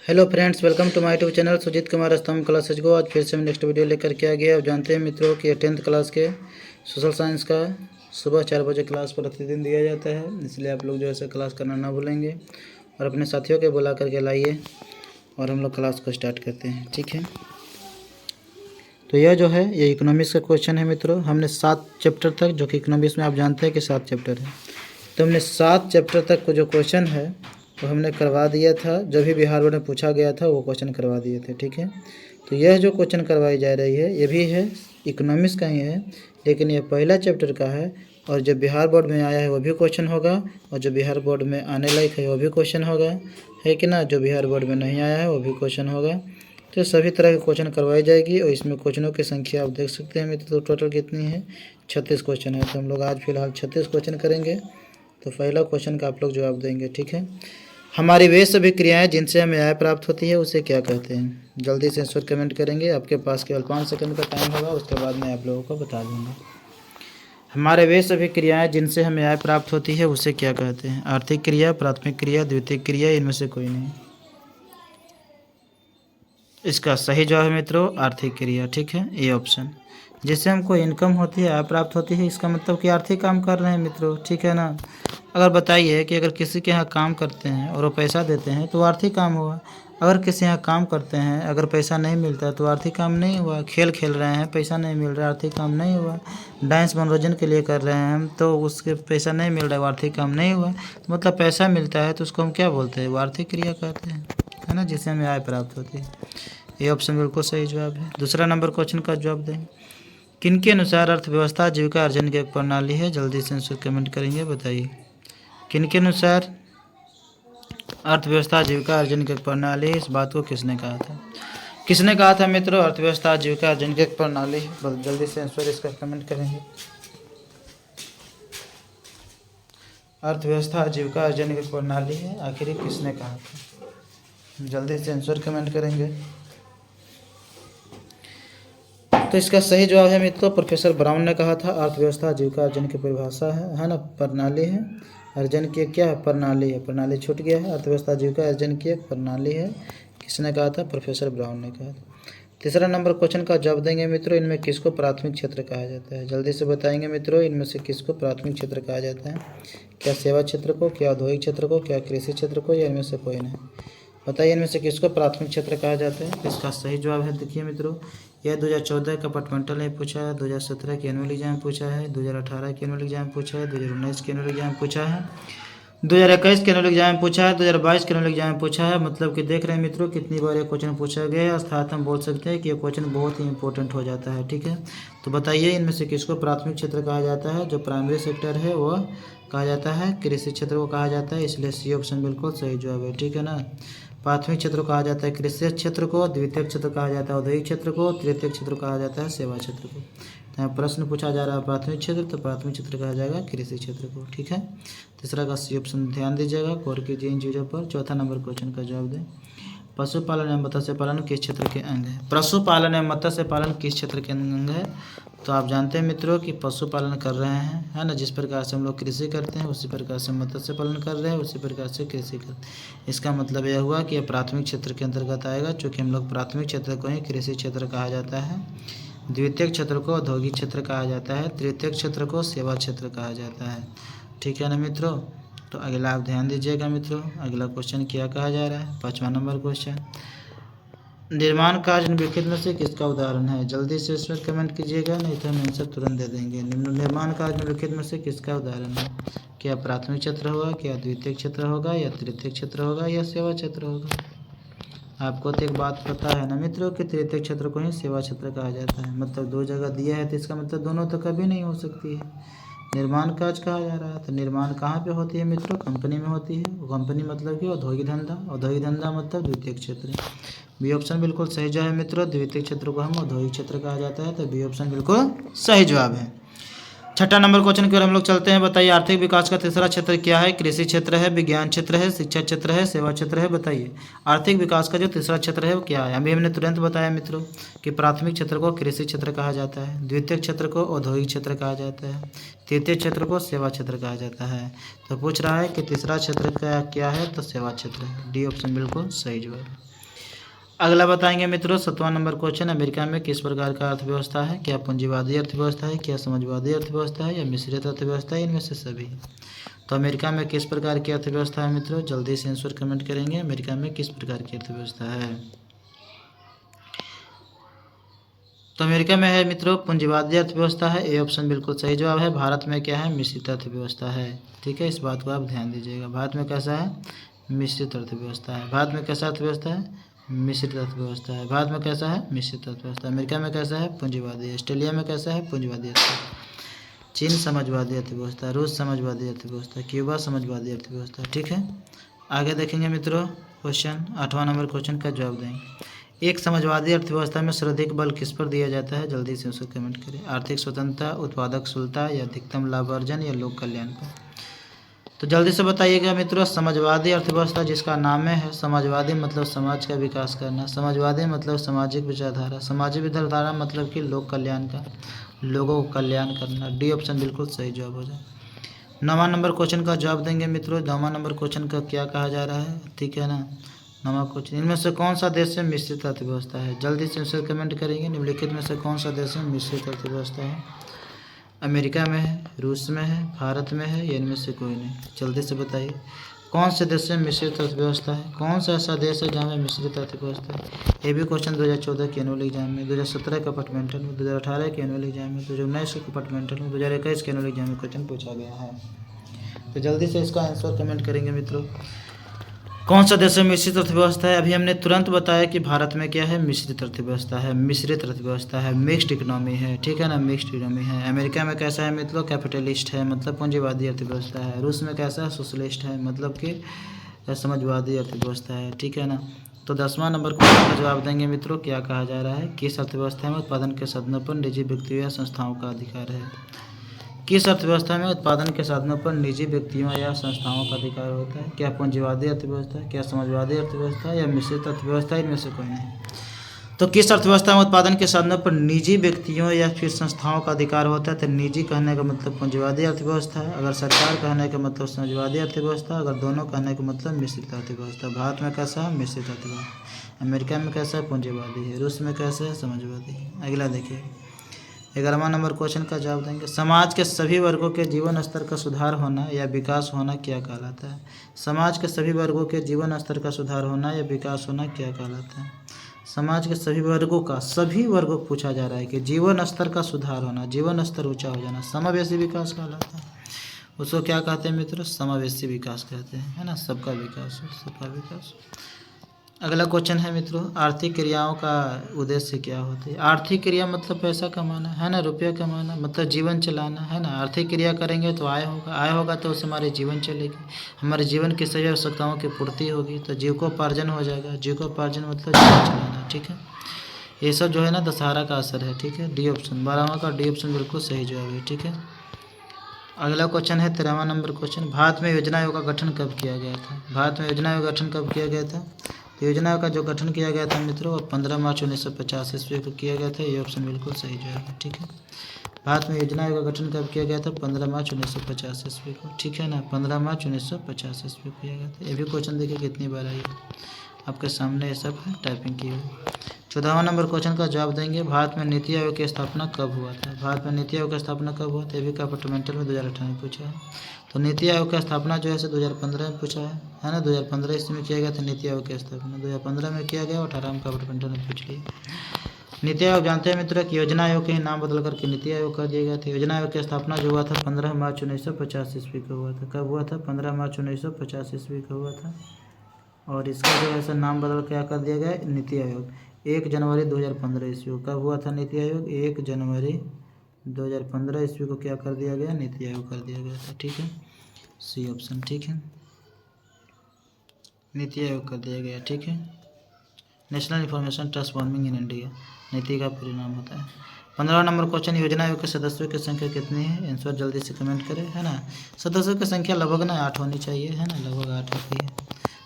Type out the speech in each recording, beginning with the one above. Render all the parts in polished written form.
Hello friends, welcome to my YouTube channel Sujeet Kumar स्तंभ classes को। आज फिर से मैं नेक्स्ट वीडियो लेकर के आ गया। आप जानते हैं मित्रों कि 10th क्लास के सोशल साइंस का सुबह 4 बजे क्लास प्रतिदिन दिया जाता है, इसलिए आप लोग जो है क्लास करना ना भूलेंगे और अपने साथियों के बुला करके लाइए और हम लोग क्लास को स्टार्ट करते हैं। ठीक है, तो यह जो है ये इकोनॉमिक्स का क्वेश्चन है मित्रों। हमने 7 चैप्टर तक, जो कि इकोनॉमिक्स में आप जानते हैं कि 7 चैप्टर है, तो हमने 7 चैप्टर तक को जो क्वेश्चन है वो हमने करवा दिया था। जब भी बिहार बोर्ड में पूछा गया था वो क्वेश्चन करवा दिए थे। ठीक है, तो यह जो क्वेश्चन करवाई जा रही है ये भी है इकोनॉमिक्स का ही है, लेकिन यह पहला चैप्टर का है। और जो बिहार बोर्ड में आया है वो भी क्वेश्चन होगा, और जो बिहार बोर्ड में आने लायक है वो भी क्वेश्चन होगा, है कि ना। जो बिहार बोर्ड में नहीं आया है वो भी क्वेश्चन होगा। तो सभी तरह के क्वेश्चन करवाई जाएगी। और इसमें क्वेश्चनों की संख्या आप देख सकते हैं मित्र, तो टोटल कितनी है, 36 क्वेश्चन है। तो हम लोग आज फिलहाल 36 क्वेश्चन करेंगे। तो पहला क्वेश्चन का आप लोग जवाब देंगे। ठीक है, हमारी वे सभी क्रियाएं जिनसे हमें आय प्राप्त होती है उसे क्या कहते हैं। जल्दी से आंसर कमेंट करेंगे। आपके पास केवल 5 सेकंड का टाइम होगा, उसके बाद मैं आप लोगों को बता दूंगा। हमारे वे सभी क्रियाएं जिनसे हमें आय प्राप्त होती है उसे क्या कहते हैं। आर्थिक क्रिया, प्राथमिक क्रिया, द्वितीयक क्रिया, इनमें से कोई नहीं। इसका सही जवाब है मित्रों आर्थिक क्रिया। ठीक है, ये ऑप्शन। जिससे हमको इनकम होती है, आय प्राप्त होती है, इसका मतलब कि आर्थिक काम कर रहे हैं मित्रों। ठीक है ना। अगर बताइए कि अगर किसी के यहाँ काम करते हैं और वो पैसा देते हैं तो आर्थिक काम हुआ। अगर किसी यहाँ काम करते हैं, अगर पैसा नहीं मिलता तो आर्थिक काम नहीं हुआ। खेल खेल रहे हैं, पैसा नहीं मिल रहा, आर्थिक काम नहीं हुआ। डांस मनोरंजन के लिए कर रहे हैं हम, तो उसके पैसा नहीं मिल रहा है, वो आर्थिक काम नहीं हुआ। मतलब पैसा मिलता है तो उसको हम क्या बोलते हैं, वो आर्थिक क्रिया कहते हैं, है ना, जिससे हमें आय प्राप्त होती है। ये ऑप्शन बिल्कुल सही जवाब है। दूसरा नंबर क्वेश्चन का जवाब दें। किनके अनुसार अर्थव्यवस्था जीविका अर्जन की एक प्रणाली है। जल्दी से आंसर कमेंट करेंगे, बताइए किनके अनुसार अर्थव्यवस्था जीविका अर्जन की एक प्रणाली है। इस बात को किसने कहा था, किसने कहा था मित्रों, अर्थव्यवस्था जीविका अर्जन की एक प्रणाली है। बस जल्दी से आंसर इसका कमेंट करेंगे। अर्थव्यवस्था जीविका अर्जन की प्रणाली है, आखिर किसने कहा था। जल्दी से आंसर कमेंट करेंगे। तो इसका सही जवाब है मित्रों प्रोफेसर ब्राउन ने कहा था। अर्थव्यवस्था जीविका अर्जन की परिभाषा है ना, प्रणाली है। अर्जन की क्या है, प्रणाली है। प्रणाली छूट गया है। अर्थव्यवस्था जीविका अर्जन की एक प्रणाली है। किसने कहा था, प्रोफेसर ब्राउन ने कहा था। तीसरा नंबर क्वेश्चन का जवाब देंगे मित्रों। इनमें किसको प्राथमिक क्षेत्र कहा जाता है। जल्दी से बताएंगे मित्रों, इनमें से किसको प्राथमिक क्षेत्र कहा जाता है। क्या सेवा क्षेत्र को, क्या औद्योगिक क्षेत्र को, क्या कृषि क्षेत्र को, या इनमें से कोई नहीं। बताइए इनमें से किसको प्राथमिक क्षेत्र कहा जाता है। इसका सही जवाब है, देखिए मित्रों, यह 2014 का पटमेंटल में पूछा है, 2017 के एनुअल एग्जाम पूछा है, 2018 के एनुअल एग्जाम पूछा है, 2019 के एनुअल एग्जाम पूछा है, 2021 के एनुअल एग्जाम पूछा है, 2022 के एनुअल एग्जाम पूछा है। मतलब कि देख रहे हैं मित्रों कितनी बार ये क्वेश्चन पूछा गया है। अर्थात हम बोल सकते हैं कि ये क्वेश्चन बहुत ही इंपॉर्टेंट हो जाता है। ठीक है, तो बताइए इनमें से किसको प्राथमिक क्षेत्र कहा जाता है। जो प्राइमरी सेक्टर है वह कहा जाता है, कृषि क्षेत्र को कहा जाता है, इसलिए सी ऑप्शन बिल्कुल सही जवाब है। ठीक है ना, प्राथमिक क्षेत्र को कहा जाता है कृषि क्षेत्र को, द्वितीयक क्षेत्र कहा जाता है औद्योगिक क्षेत्र को, तृतीयक क्षेत्र कहा जाता है सेवा क्षेत्र को। तो यहाँ प्रश्न पूछा जा रहा है प्राथमिक क्षेत्र, तो प्राथमिक क्षेत्र कहा जाएगा कृषि क्षेत्र को। ठीक है, तीसरा का सी ऑप्शन ध्यान दीजिएगा, गौर कीजिए इन चीज़ों पर। चौथा नंबर क्वेश्चन का जवाब दें। पशुपालन एवं मत्स्य पालन किस क्षेत्र के अंग है। पशुपालन एवं मत्स्य पालन किस क्षेत्र के अंग है। तो आप जानते हैं मित्रों कि पशुपालन कर रहे हैं, है ना। जिस प्रकार से हम लोग कृषि करते हैं उसी प्रकार से मत्स्य पालन कर रहे हैं, उसी प्रकार से कृषि करते हैं। इसका मतलब यह हुआ कि यह प्राथमिक क्षेत्र के अंतर्गत आएगा, चूँकि हम लोग प्राथमिक क्षेत्र को ही कृषि क्षेत्र कहा जाता है, द्वितीयक क्षेत्र को औद्योगिक क्षेत्र कहा जाता है, तृतीयक क्षेत्र को सेवा क्षेत्र कहा जाता है। ठीक है ना मित्रों। तो अगला आप ध्यान दीजिएगा मित्रों, अगला क्वेश्चन क्या कहा जा रहा है। 5वां नंबर क्वेश्चन, निर्माण कार्य निम्नलिखित में से किसका उदाहरण है। जल्दी से इसमें कमेंट कीजिएगा, नहीं तो हम आंसर तुरंत दे देंगे। निर्माण कार्य निम्नलिखित में से किसका उदाहरण है। क्या प्राथमिक क्षेत्र होगा, क्या द्वितीयक क्षेत्र होगा, या तृतीयक क्षेत्र होगा, या सेवा क्षेत्र होगा। आपको तो एक बात पता है ना मित्रों कि तृतीयक क्षेत्र को ही सेवा क्षेत्र कहा जाता है। मतलब 2 जगह दिया है तो इसका मतलब दोनों तो कभी नहीं हो सकती है। निर्माण कार्य कहा जा रहा है, तो निर्माण कहाँ पे होती है मित्रों, कंपनी में होती है। कंपनी मतलब कि औद्योगिक धंधा, औद्योगिक धंधा मतलब द्वितीयक क्षेत्र। बी ऑप्शन बिल्कुल सही जवाब है मित्रों, द्वितीयक क्षेत्र को हम औद्योगिक क्षेत्र कहा जाता है, तो बी ऑप्शन बिल्कुल सही जवाब है। 6ठा नंबर क्वेश्चन की ओर हम लोग चलते हैं। बताइए आर्थिक विकास का तीसरा क्षेत्र क्या है। कृषि क्षेत्र है, विज्ञान क्षेत्र है, शिक्षा क्षेत्र है, सेवा क्षेत्र है। बताइए आर्थिक विकास का जो तीसरा क्षेत्र है वो क्या है। अभी हमने तुरंत बताया मित्रों कि प्राथमिक क्षेत्र को कृषि क्षेत्र कहा जाता है, द्वितीयक क्षेत्र को औद्योगिक क्षेत्र कहा जाता है, तृतीय क्षेत्र को सेवा क्षेत्र कहा जाता है। तो पूछ रहा है कि तीसरा क्षेत्र का क्या है, तो सेवा क्षेत्र है। डी ऑप्शन बिल्कुल सही जवाब। अगला बताएंगे मित्रों 7वां नंबर क्वेश्चन, अमेरिका में किस प्रकार का अर्थव्यवस्था है? क्या पूंजीवादी अर्थव्यवस्था है, क्या समाजवादी अर्थव्यवस्था है, या मिश्रित अर्थव्यवस्था है, इनमें से सभी? तो अमेरिका में किस प्रकार की अर्थव्यवस्था है मित्रों? जल्दी से आंसर कमेंट करेंगे। अमेरिका में किस प्रकार की अर्थव्यवस्था है? तो अमेरिका में है मित्रों पूंजीवादी अर्थव्यवस्था है, ए ऑप्शन बिल्कुल सही जवाब है। भारत में क्या है? मिश्रित अर्थव्यवस्था है। ठीक है, इस बात को आप ध्यान दीजिएगा। भारत में कैसा है? मिश्रित अर्थव्यवस्था है। भारत में कैसा अर्थव्यवस्था है? मिश्रित अर्थव्यवस्था है। भारत में कैसा है? मिश्रित अर्थव्यवस्था। अमेरिका में कैसा है? पूंजीवादी। ऑस्ट्रेलिया में कैसा है? पूंजीवादी अर्थव्यवस्था। चीन समाजवादी अर्थव्यवस्था, रूस समाजवादी अर्थव्यवस्था, क्यूबा समाजवादी अर्थव्यवस्था। ठीक है, आगे देखेंगे मित्रों क्वेश्चन 8वां नंबर क्वेश्चन का जवाब देंगे। एक समाजवादी अर्थव्यवस्था में सर्वाधिक बल किस पर दिया जाता है? जल्दी से उसको कमेंट करें। आर्थिक स्वतंत्रता, उत्पादक शुल्कता, या अधिकतम लाभ अर्जन, या लोक कल्याण पर? तो जल्दी से बताइएगा मित्रों। समाजवादी अर्थव्यवस्था जिसका नाम है समाजवादी मतलब समाज का विकास करना, समाजवादी मतलब सामाजिक विचारधारा, सामाजिक विचारधारा मतलब कि लोक कल्याण का, लोगों को कल्याण करना। डी ऑप्शन बिल्कुल सही जवाब हो जाए। 9वां नंबर क्वेश्चन का जवाब देंगे मित्रों। 9वां नंबर क्वेश्चन का क्या कहा जा रहा है? ठीक है ना, 9वां क्वेश्चन, इनमें से कौन सा देश में मिश्रित अर्थव्यवस्था है? जल्दी से उसे कमेंट करेंगे। निम्नलिखित में से कौन सा देश में मिश्रित अर्थव्यवस्था है? अमेरिका में है, रूस में है, भारत में है, या इनमें से कोई नहीं? जल्दी से बताइए कौन से देश में मिश्रित अर्थव्यवस्था है? कौन सा ऐसा देश है जहाँ में मिश्रित अर्थव्यवस्था है? ये भी क्वेश्चन 2014 के एनुअल एग्जाम में, 2017 के कंपार्टमेंटल में, 2018 के एनुअल एग्जाम में, 2019 के कंपार्टमेंटल में, 2021 के एनुअल एग्जाम में क्वेश्चन पूछा गया है। तो जल्दी से इसका आंसर कमेंट करेंगे मित्रों। कौन सा देश में मिश्रित अर्थव्यवस्था है? अभी हमने तुरंत बताया कि भारत में क्या है? मिश्रित अर्थव्यवस्था है, मिश्रित अर्थव्यवस्था है, मिक्स्ड इकोनॉमी है। ठीक है ना, मिक्स्ड इकोनॉमी है। अमेरिका में कैसा है मित्रों? कैपिटलिस्ट है, मतलब पूंजीवादी अर्थव्यवस्था है। रूस में कैसा है? सोशलिस्ट है, मतलब कि समाजवादी अर्थव्यवस्था है। ठीक है ना, तो 10वां नंबर क्वेश्चन का जवाब देंगे मित्रों। क्या कहा जा रहा है? किस अर्थव्यवस्था में उत्पादन के साधनों पर निजी व्यक्तियों या संस्थाओं का अधिकार है? किस अर्थव्यवस्था में उत्पादन के साधनों पर निजी व्यक्तियों या संस्थाओं का अधिकार होता है? क्या पूंजीवादी अर्थव्यवस्था, क्या समाजवादी अर्थव्यवस्था, या मिश्रित अर्थव्यवस्था, इनमें से कोई नहीं? तो किस अर्थव्यवस्था में उत्पादन के साधनों पर निजी व्यक्तियों या फिर संस्थाओं का अधिकार होता है? तो निजी कहने का मतलब पूंजीवादी अर्थव्यवस्था है, अगर सरकार कहने का मतलब समाजवादी अर्थव्यवस्था, अगर दोनों कहने का मतलब मिश्रित अर्थव्यवस्था। भारत में कैसा है? मिश्रित अर्थव्यवस्था। अमेरिका में कैसा है? पूंजीवादी है। रूस में कैसा है? समाजवादी है। अगला देखिए 11वां नंबर क्वेश्चन का जवाब देंगे। समाज के सभी वर्गों के जीवन स्तर का सुधार होना या विकास होना क्या कहलाता है? समाज के सभी वर्गों के जीवन स्तर का सुधार होना या विकास होना क्या कहलाता है? समाज के सभी वर्गों को पूछा जा रहा है कि जीवन स्तर का सुधार होना, जीवन स्तर ऊंचा हो जाना, समावेशी विकास कहलाता है। उसको क्या कहते हैं मित्रों? समावेशी विकास कहते हैं, है ना, सबका विकास हो, सबका विकास। अगला क्वेश्चन है मित्रों, आर्थिक क्रियाओं का उद्देश्य क्या होता है? आर्थिक क्रिया मतलब पैसा कमाना, है ना, रुपया कमाना, मतलब जीवन चलाना, है ना। आर्थिक क्रिया करेंगे तो आय होगा, आय होगा तो उससे हमारे जीवन चलेगी, हमारे जीवन की सभी आवश्यकताओं की पूर्ति होगी, तो जीविकोपार्जन हो जाएगा। जीविकोपार्जन मतलब जीवन चलाना। ठीक है, ये सब जो है ना दशहरा का असर है। ठीक है, डी ऑप्शन 12वां का डी ऑप्शन बिल्कुल सही जवाब है। ठीक है, अगला क्वेश्चन है 13वां नंबर क्वेश्चन, भारत में योजना आयोग का गठन कब किया गया था? भारत में योजना आयोग का गठन कब किया गया था? तो योजना का जो गठन किया गया था मित्रों वो 15 मार्च 1950 ईस्वी को किया गया था। ये ऑप्शन बिल्कुल सही जवाब है। ठीक है, भारत में योजना आयोग का गठन कब किया गया था? 15 मार्च 1950 ईस्वी को। ठीक है ना, 15 मार्च 1950 ईस्वी को किया गया था। ये भी क्वेश्चन देखिए कितनी बार आई आपके सामने, ये सब टाइपिंग की हुई। 14वां नंबर क्वेश्चन का जवाब देंगे, भारत में नीति आयोग की स्थापना कब हुआ था? भारत में नीति आयोग की स्थापना कब हुआ था? ये भी कंपार्टमेंटल में 2018 में पूछा है। तो नीति आयोग की स्थापना जो है 2015 में पूछा है ना, 2015 ईस्वी में किया गया था नीति आयोग की स्थापना, 2015 में किया गया, 18 में कंपार्टमेंटल में पूछ लिया। नीति आयोग जानते हैं मित्रों कि योजना आयोग के ही नाम बदल करके नीति आयोग कर दिया गया था। योजना आयोग की स्थापना जो हुआ था 15 मार्च 1950 ईस्वी को हुआ था। कब हुआ था? 15 मार्च 1950 ईस्वी को हुआ था। और इसका जो है नाम बदल क्या कर दिया गया? नीति आयोग। 1 जनवरी 2015 ईस्वी को कब हुआ था नीति आयोग? 1 जनवरी 2015 ईस्वी को क्या कर दिया गया? नीति आयोग कर दिया गया था। ठीक है, सी ऑप्शन। ठीक है, नीति आयोग कर दिया गया। ठीक है, national information transforming in India नीति का परिणाम होता है। 15वां नंबर क्वेश्चन, योजना आयोग के सदस्यों की संख्या कितनी है? आंसर जल्दी से कमेंट करें, है ना। सदस्यों की संख्या लगभग ना 8 होनी चाहिए, है ना, लगभग 8 होती है।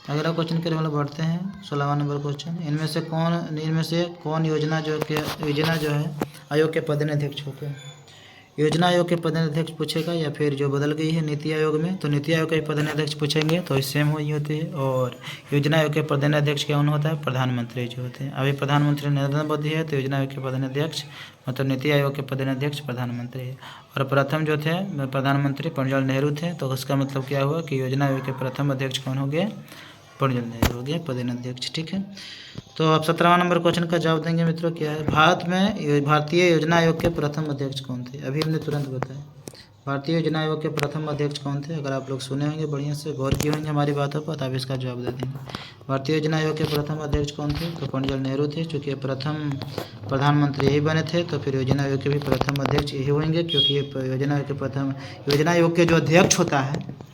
अगला क्वेश्चन के लिए बढ़ते हैं 16वां नंबर क्वेश्चन, इनमें से कौन योजना जो है आयोग के पद अध्यक्ष होते हैं? योजना आयोग के पदाध्यक्ष पूछेगा या फिर जो बदल गई है नीति आयोग में, तो नीति आयोग के पदाध्यक्ष पूछेंगे तो सेम वही होती है। और योजना आयोग के पदाध्यक्ष कौन होता है? प्रधानमंत्री जो होते हैं। अभी प्रधानमंत्री नरेंद्र मोदी है, तो योजना आयोग के पदाध्यक्ष मतलब नीति आयोग के पदाध्यक्ष प्रधानमंत्री है। और प्रथम जो थे प्रधानमंत्री पंडित नेहरू थे, तो उसका मतलब क्या हुआ कि योजना आयोग के प्रथम अध्यक्ष कौन हो गए? पंडित नेहरू हो गए पदाध्यक्ष। ठीक है, तो अब 17वां नंबर क्वेश्चन का जवाब देंगे मित्रों। क्या है? भारत में भारतीय योजना आयोग के प्रथम अध्यक्ष कौन थे? अभी हमने तुरंत बताया। भारतीय योजना आयोग के प्रथम अध्यक्ष कौन थे? अगर आप लोग सुने होंगे, बढ़िया से गौर किए होंगे हमारी बातों पर, तो आप इसका जवाब दे देंगे। भारतीय योजना आयोग के प्रथम अध्यक्ष कौन थे? तो पंडित नेहरू थे, चूँकि प्रथम प्रधानमंत्री यही बने थे, तो फिर योजना आयोग के भी प्रथम अध्यक्ष यही होंगे, क्योंकि ये योजना आयोग के जो अध्यक्ष होता है,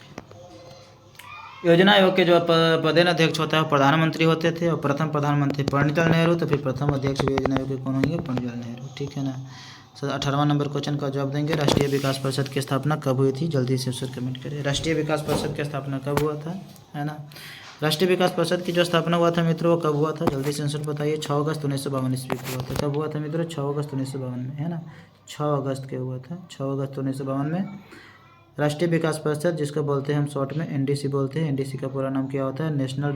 योजना आयोग के जो पदाध्यक्ष होता है प्रधानमंत्री होते थे, और प्रथम प्रधानमंत्री पंडित नेहरू, तो फिर प्रथम अध्यक्ष योजना आयोग के कौन होंगे? पंडित नेहरू। ठीक है ना। 18वां नंबर क्वेश्चन का जवाब देंगे। राष्ट्रीय विकास परिषद की स्थापना कब हुई थी? जल्दी से उससे कमेंट करें। राष्ट्रीय विकास परिषद की स्थापना कब हुआ था? है ना। राष्ट्रीय विकास परिषद की जो स्थापना हुआ था मित्रों, वो कब हुआ था? जल्दी से आंसर बताइए। 6 अगस्त 1952 ईस्वी को हुआ था। कब हुआ था मित्रों? 6 अगस्त 1952 में, है ना। 6 अगस्त के हुआ था, 6 अगस्त 1952 में। राष्ट्रीय विकास परिषद, जिसको बोलते हैं हम शॉर्ट में एनडीसी बोलते हैं। एनडीसी का पूरा नाम क्या होता है? नेशनल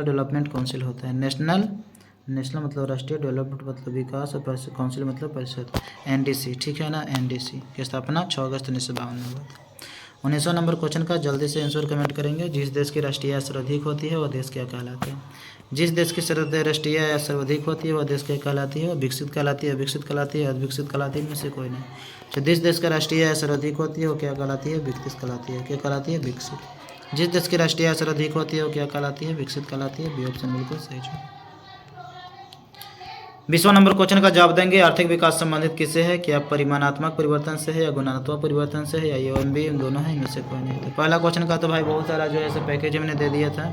डेवलपमेंट काउंसिल होता है। नेशनल मतलब राष्ट्रीय, डेवलपमेंट मतलब विकास, और काउंसिल मतलब परिषद, एनडीसी। ठीक है ना, एनडीसी की स्थापना 6 अगस्त 1952 में हुआ था। 19वां नंबर क्वेश्चन का जल्दी से आंसर कमेंट करेंगे। जिस देश की राष्ट्रीय आय सर्वाधिक होती है वह देश क्या कहलाता है? जिस देश की राष्ट्रीय आय सर्वाधिक होती है वह देश क्या कहलाती है? विकसित कहलाती है, विकसित कहलाती है, अविकसित कहलाती है, इनमें से कोई नहीं। तो जिस देश का राष्ट्रीय आय सर्वाधिक होती है वो क्या कहलाती है? विकसित कहलाती है। क्या कहलाती है? विकसित। जिस देश की राष्ट्रीय आय सर्वाधिक होती है वो क्या कहलाती है? विकसित कहलाती है। बी ऑप्शन बिल्कुल सही है। 20वां नंबर क्वेश्चन का जवाब देंगे। आर्थिक विकास संबंधित किससे है? क्या परिमाणात्मक परिवर्तन से है, या गुणात्मक परिवर्तन से है, या ए एवं बी, इन दोनों है, इनमें से कोई नहीं। तो पहला क्वेश्चन का तो भाई बहुत सारा जो है पैकेज हमने दे दिया था,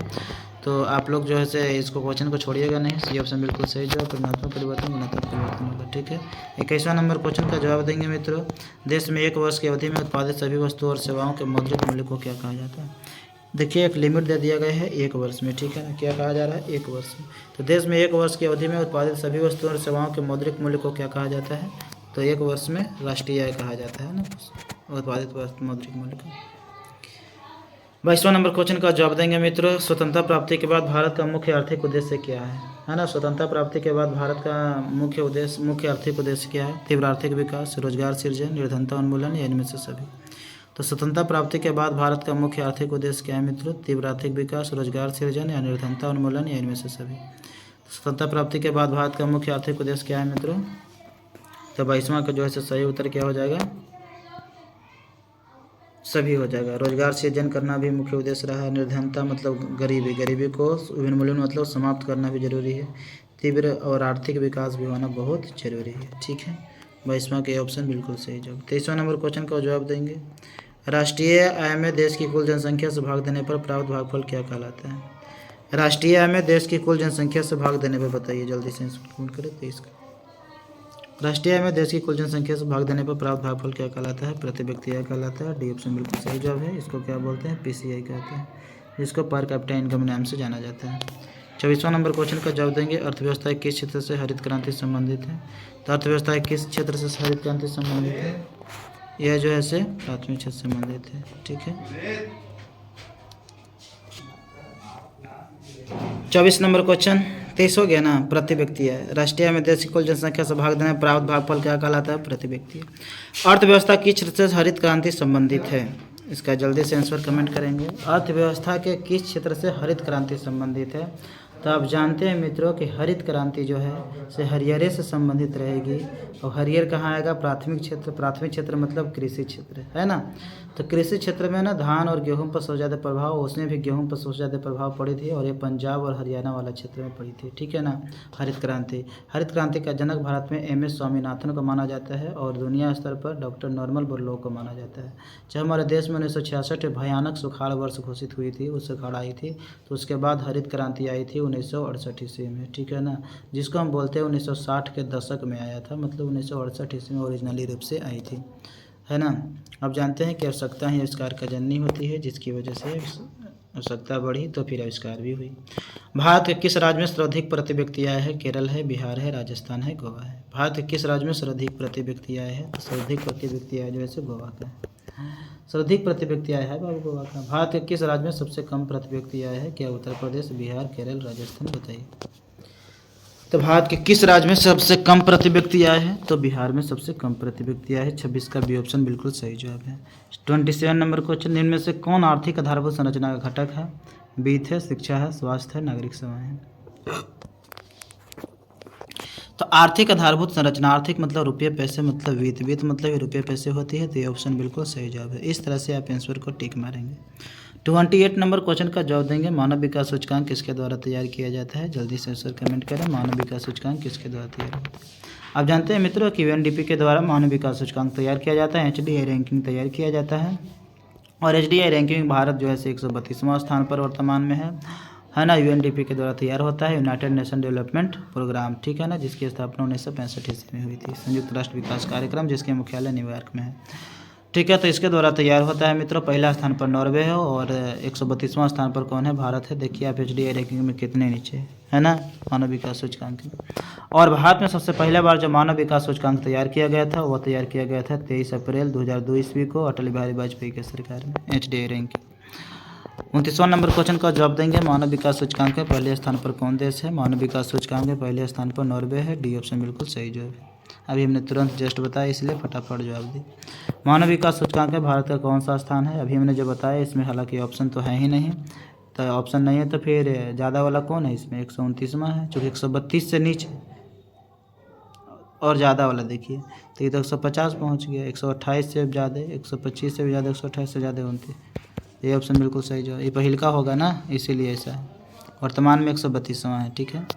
तो आप लोग जो है इसको क्वेश्चन को छोड़िएगा नहीं। सी ऑप्शन बिल्कुल सही जो है, परिमाणात्मक परिवर्तन गुणात्मक परिवर्तन होगा। ठीक है। 21वां नंबर क्वेश्चन का जवाब देंगे मित्रों। देश में 1 वर्ष की अवधि में उत्पादित सभी वस्तुओं और सेवाओं के मौद्रिक मूल्य को क्या कहा जाता है? देखिए, एक लिमिट दे दिया गया है 1 वर्ष में। ठीक है ना। क्या कहा जा रहा है? 1 वर्ष में। तो देश में 1 वर्ष की अवधि में उत्पादित सभी वस्तुओं और सेवाओं के मौद्रिक मूल्य को क्या कहा जाता है? तो 1 वर्ष में राष्ट्रीय आय कहा जाता है ना, उत्पादित मौद्रिक मूल्य का। 22वां नंबर क्वेश्चन का जवाब देंगे मित्रों। स्वतंत्रता प्राप्ति के बाद भारत का मुख्य आर्थिक उद्देश्य क्या है ना। स्वतंत्रता प्राप्ति के बाद भारत का मुख्य आर्थिक उद्देश्य क्या है? तीव्र आर्थिक विकास, रोजगार सृजन, निर्धनता उन्मूलन, या इनमें से सभी। तो स्वतंत्रता प्राप्ति के बाद भारत का मुख्य आर्थिक उद्देश्य क्या है मित्रों? तीव्र आर्थिक विकास, रोजगार सृजन, या निर्धनता उन्मूलन, या इनमें से सभी। स्वतंत्रता प्राप्ति के बाद भारत का मुख्य आर्थिक उद्देश्य क्या है मित्रों? तो 22वां का जो है सही उत्तर क्या हो जाएगा? सभी हो जाएगा। रोजगार सृजन करना भी मुख्य उद्देश्य रहा है। निर्धनता मतलब गरीबी को उन्मूलन मतलब समाप्त करना भी जरूरी है। तीव्र और आर्थिक विकास भी होना बहुत जरूरी है। ठीक है। 22वां के ऑप्शन बिल्कुल सही जवाब। 23वां नंबर क्वेश्चन का जवाब देंगे। राष्ट्रीय आय में देश की कुल जनसंख्या से भाग देने पर प्राप्त भागफल क्या कहलाता है? राष्ट्रीय आय में देश की कुल जनसंख्या से भाग देने पर बताइए, जल्दी से कमेंट करें। 23 का राष्ट्रीय आय में देश की कुल जनसंख्या से भाग देने पर प्राप्त भागफल क्या कहलाता है? प्रति व्यक्ति आय कहलाता है। डी ऑप्शन बिल्कुल सही जवाब है। इसको क्या बोलते हैं? पीसीआई कहते हैं, जिसको पर कैपिटा इनकम नाम से जाना जाता है। 24वां नंबर क्वेश्चन का जवाब देंगे। अर्थव्यवस्था किस क्षेत्र से हरित क्रांति संबंधित है? तो अर्थव्यवस्था किस क्षेत्र से हरित क्रांति संबंधित है? यह जो है प्राथमिक क्षेत्र से संबंधित है। ठीक है। 24 नंबर क्वेश्चन 23 हो गया ना। प्रति व्यक्ति है। राष्ट्रीय में देश की कुल जनसंख्या से भाग देने प्राप्त भागफल क्या कहलाता है? प्रति व्यक्ति। अर्थव्यवस्था किस क्षेत्र से हरित क्रांति संबंधित है? इसका जल्दी से आंसर कमेंट करेंगे। अर्थव्यवस्था के किस क्षेत्र से हरित क्रांति संबंधित है? तो आप जानते हैं मित्रों कि हरित क्रांति जो है से हरियारे से संबंधित रहेगी। और हरियर कहाँ आएगा? प्राथमिक क्षेत्र। प्राथमिक क्षेत्र मतलब कृषि क्षेत्र, है ना। तो कृषि क्षेत्र में ना धान और गेहूं पर सबसे ज़्यादा प्रभाव, उसमें भी गेहूं पर सबसे ज़्यादा प्रभाव पड़ी थी, और ये पंजाब और हरियाणा वाला क्षेत्र में पड़ी थी। ठीक है ना। हरित क्रांति का जनक भारत में MS स्वामीनाथन को माना जाता है, और दुनिया स्तर पर डॉक्टर नॉर्मन बोरलॉग को माना जाता है। जब हमारे देश में 1966 भयानक सुखाड़ वर्ष घोषित हुई थी, उस सुखाड़ आई थी, तो उसके बाद हरित क्रांति आई थी 1968 ईस्वी में। ठीक है ना। जिसको हम बोलते हैं 1960 के दशक में आया था, मतलब 1968 ईस्वी में ओरिजिनली रूप से आई थी, है ना। अब जानते हैं कि आवश्यकता ही आविष्कार का जननी होती है, जिसकी वजह से आवश्यकता बढ़ी तो फिर आविष्कार भी हुई। भारत के किस राज्य में सर्वाधिक प्रति व्यक्ति आय है? केरल है, बिहार है, राजस्थान है, गोवा है। भारत के किस राज्य में सर्वाधिक प्रति व्यक्ति आय है? सर्वाधिक प्रति व्यक्ति आय जो है गोवा का है। सर्वाधिक प्रति व्यक्ति आय है बाबू गोवा का। भारत के किस राज्य में सबसे कम प्रति व्यक्ति आय है? क्या उत्तर प्रदेश, बिहार, केरल, राजस्थान? बताइए। तो भारत के किस राज्य में सबसे कम प्रति व्यक्ति आय है? तो बिहार में सबसे कम प्रति व्यक्ति आय है। 26 का बी ऑप्शन बिल्कुल सही जवाब है। 27 नंबर क्वेश्चन, निम्न में से कौन आर्थिक आधारभूत संरचना का घटक है? वित्त है, शिक्षा है, स्वास्थ्य है, नागरिक सेवाएं है। तो आर्थिक आधारभूत संरचना, आर्थिक मतलब रुपये पैसे मतलब वित्त, वित्त मतलब रुपये पैसे होती है, तो ये ऑप्शन बिल्कुल सही जवाब है। इस तरह से आप आंसर को टिक मारेंगे। 28 नंबर क्वेश्चन का जवाब देंगे, मानव विकास सूचकांक किसके द्वारा तैयार किया जाता है? जल्दी से आंसर कमेंट करें, मानव विकास सूचकांक किसके द्वारा तैयार होता है? आप जानते हैं मित्रों कि यूएनडीपी के द्वारा मानव विकास सूचकांक तैयार किया जाता है, एचडीआई रैंकिंग तैयार किया जाता है, और एचडीआई रैंकिंग भारत जो है 132वां स्थान पर वर्तमान में है ना। यूएनडीपी के द्वारा तैयार होता है, यूनाइटेड नेशन डेवलपमेंट प्रोग्राम, ठीक है ना, जिसकी स्थापना 1965 ईस्वी में हुई थी। संयुक्त राष्ट्र विकास कार्यक्रम, जिसके मुख्यालय न्यूयॉर्क में है, ठीक है। तो इसके द्वारा तैयार होता है मित्रों। पहला स्थान पर नॉर्वे है और 132वां स्थान पर कौन है? भारत है। देखिए आप एचडीआई रैंकिंग में कितने नीचे है ना, मानव विकास सूचकांक में। और भारत में सबसे पहला बार जो मानव विकास सूचकांक तैयार किया गया था, वो तैयार किया गया था 23 अप्रैल 2002 ईस्वी को अटल बिहारी वाजपेयी की सरकार में, एचडीआई रैंकिंग। 29वां नंबर क्वेश्चन का जवाब देंगे, मानव विकास सूचकांक में पहले स्थान पर कौन देश है? मानव विकास सूचकांक में पहले स्थान पर नॉर्वे है। डी ऑप्शन बिल्कुल सही जवाब है। अभी हमने तुरंत जस्ट बताया, इसलिए फटाफट जवाब दी। मानव विकास सूचकांक में भारत का कौन सा स्थान है? अभी हमने जो बताया, इसमें हालांकि ऑप्शन तो है ही नहीं, तो ऑप्शन नहीं है तो फिर ज़्यादा वाला कौन है इसमें? 129वां है, चूँकि 132 से नीचे और ज़्यादा वाला देखिए, तो ये तो 150 पहुँच गया, 128 से ज़्यादा, 125 से भी ज़्यादा, 128 से ज़्यादा 29, ये ऑप्शन बिल्कुल सही जो है। ये पहिल का होगा ना, इसीलिए ऐसा है। वर्तमान में 132वां है, ठीक है।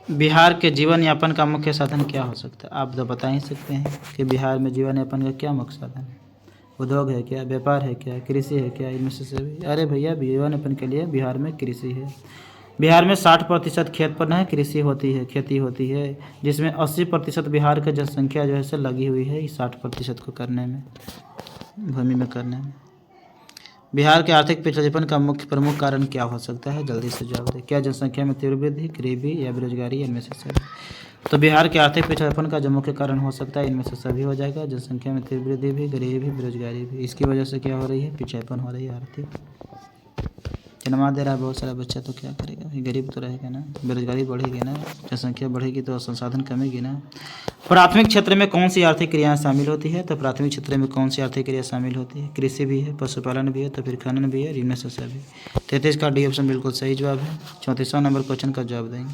बिहार के जीवन यापन का मुख्य साधन क्या हो सकता है? आप तो बता ही सकते हैं कि बिहार में जीवन यापन का क्या मुख्य साधन है? उद्योग है क्या? व्यापार है क्या? कृषि है क्या? इनमें से सभी? अरे भैया, जीवन यापन के लिए बिहार में कृषि है। बिहार में 60% खेतपन है, कृषि होती है, खेती होती है, जिसमें 80% बिहार की जनसंख्या जो है से लगी हुई है इस 60% को करने में, भूमि में करने में। बिहार के आर्थिक पिछड़ेपन का मुख्य प्रमुख कारण क्या हो सकता है? जल्दी से जवाब दें। क्या जनसंख्या में तीव्र वृद्धि, गरीबी या बेरोजगारी? इनमें से सभी। तो बिहार के आर्थिक पिछड़ेपन का जो मुख्य कारण हो सकता है, इनमें से सभी हो जाएगा। जनसंख्या में तीव्र वृद्धि भी, गरीबी भी, बेरोजगारी भी। इसकी वजह से क्या हो रही है? पिछड़ेपन हो रही है आर्थिक। जन्मा दे रहा है बहुत सारा बच्चा, तो क्या करेगा? गरीब तो रहेगा ना, बेरोजगारी बढ़ेगी ना, जनसंख्या बढ़ेगी तो संसाधन कमेगी ना। प्राथमिक क्षेत्र में कौन सी आर्थिक क्रियाएं शामिल होती है? तो प्राथमिक क्षेत्र में कौन सी आर्थिक क्रिया शामिल होती है? कृषि भी है, पशुपालन भी है, तो फिर खनन भी है, इनमें से सभी। 33 का डी ऑप्शन बिल्कुल सही जवाब है। 34वां नंबर क्वेश्चन का जवाब देंगे।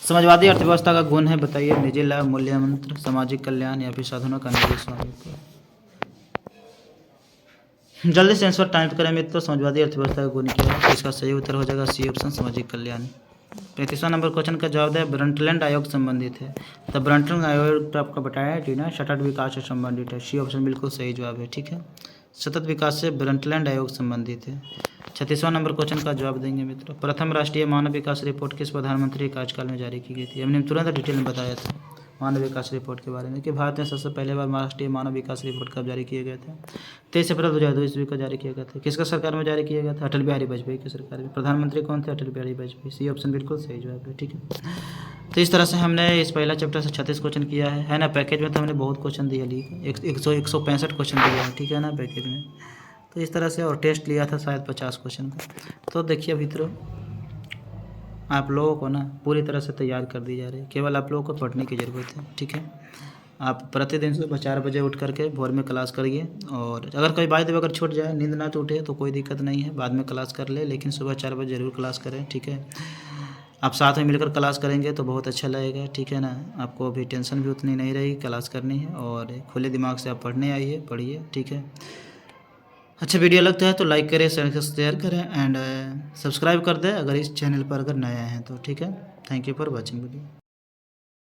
समाजवादी अर्थव्यवस्था का गुण है, बताइए। निजी लाभ, मूल्य मंत्र, सामाजिक कल्याण या फिर साधनों का निजी स्वामित्व? जल्दी से आंसर टाइप करें मित्रों। समाजवादी अर्थव्यवस्था का गुण क्या है? इसका सही उत्तर हो जाएगा सी ऑप्शन, सामाजिक कल्याण। 35वां नंबर क्वेश्चन का जवाब है, ब्रंटलैंड आयोग संबंधित है। तो ब्रंटलैंड आयोग तो आपको बताया है ना, सतत विकास से संबंधित है। सी ऑप्शन बिल्कुल सही जवाब है, ठीक है। सतत विकास से ब्रंटलैंड आयोग संबंधित है। 36वां नंबर क्वेश्चन का जवाब देंगे मित्रों। प्रथम राष्ट्रीय मानव विकास रिपोर्ट किस प्रधानमंत्री के कार्यकाल में जारी की गई थी? हमने तुरंत डिटेल में बताया था मानव विकास रिपोर्ट के बारे में कि भारत में सबसे पहले बार राष्ट्रीय मानव विकास रिपोर्ट कब जारी किया गया था? 23 अप्रैल 2002 ईस्वी को जारी किया गया था। किसका सरकार में जारी किया गया था? अटल बिहारी वाजपेयी की सरकार में। प्रधानमंत्री कौन थे? अटल बिहारी वाजपेयी। सी ऑप्शन बिल्कुल सही जवाब है, ठीक है। तो इस तरह से हमने इस पहला चैप्टर से 36 क्वेश्चन किया है ना। पैकेज में तो हमने बहुत क्वेश्चन दिया, 165 क्वेश्चन दिया है, ठीक है ना, पैकेज में। तो इस तरह से, और टेस्ट लिया था शायद 50 क्वेश्चन का। तो देखिए मित्रों, आप लोगों को ना पूरी तरह से तैयार कर दी जा रही है, केवल आप लोगों को पढ़ने की ज़रूरत है, ठीक है। आप प्रतिदिन सुबह 4 बजे उठ करके भोर में क्लास करिए, और अगर कोई बाय द वे अगर छूट जाए, नींद ना टूटे तो कोई दिक्कत नहीं है, बाद में क्लास कर ले, लेकिन सुबह 4 बजे ज़रूर क्लास करें, ठीक है। आप साथ में मिलकर क्लास करेंगे तो बहुत अच्छा लगेगा, ठीक है ना। आपको भी टेंशन भी उतनी नहीं रहेगी, क्लास करनी है, और खुले दिमाग से आप पढ़ने आइए, पढ़िए, ठीक है। अच्छा वीडियो लगता है तो लाइक करें, शेयर करें एंड सब्सक्राइब कर दें अगर इस चैनल पर अगर नए हैं तो, ठीक है। Thank you for watching video.